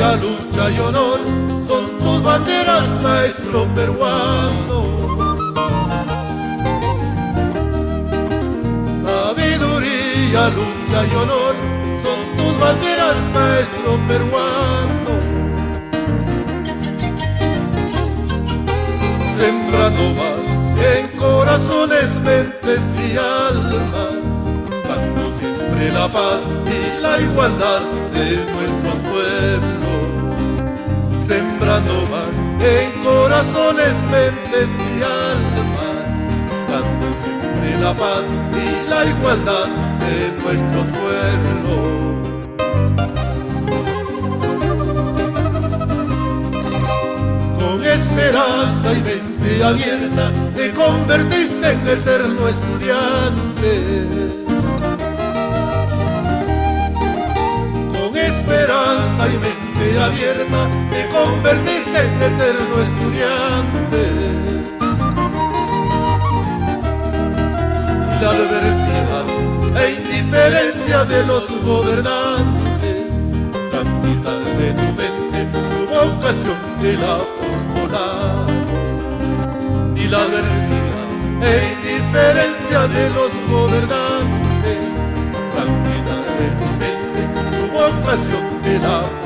Sabiduría, lucha y honor son tus banderas, maestro peruano. Sabiduría, lucha y honor son tus banderas, maestro peruano. Sembrando más en corazones, mentes y almas, buscando siempre la paz y la igualdad de nuestros pueblos. Sembrando más en corazones, mentes y almas, buscando siempre la paz y la igualdad de nuestros pueblos. Con esperanza y mente abierta te convertiste en eterno estudiante. Con esperanza y mente abierta te convertiste en eterno estudiante. Y la adversidad e indiferencia de los gobernantes, cantidad de tu mente, tu vocación del apostolado. Y la adversidad e indiferencia de los gobernantes, cantidad de tu mente, tu vocación del apostolado.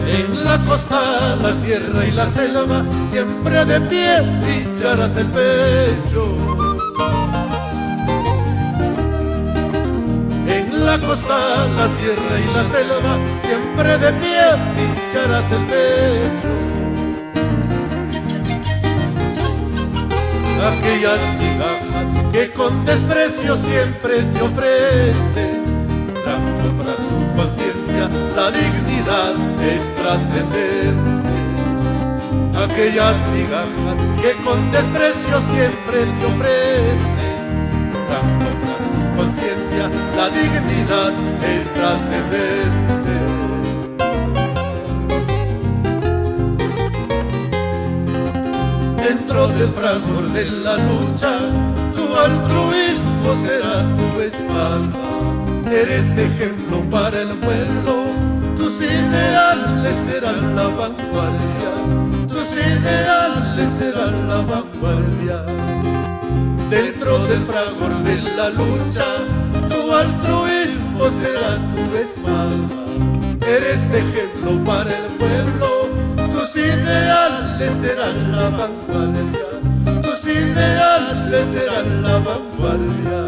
En la costa, la sierra y la selva, siempre de pie hincharás el pecho. En la costa, la sierra y la selva, siempre de pie hincharás el pecho. Aquellas migajas que con desprecio siempre te ofrecen, dando para tu conciencia la dignidad es trascendente. Aquellas migajas que con desprecio siempre te ofrecen, dando para tu conciencia la dignidad es trascendente. Dentro del fragor de la lucha, tu altruismo será tu espalda. Eres ejemplo para el pueblo, tus ideales serán la vanguardia, tus ideales serán la vanguardia. Dentro del fragor de la lucha, tu altruismo será tu espalda. Eres ejemplo para el pueblo, tus ideales serán la vanguardia, tus ideales serán la vanguardia.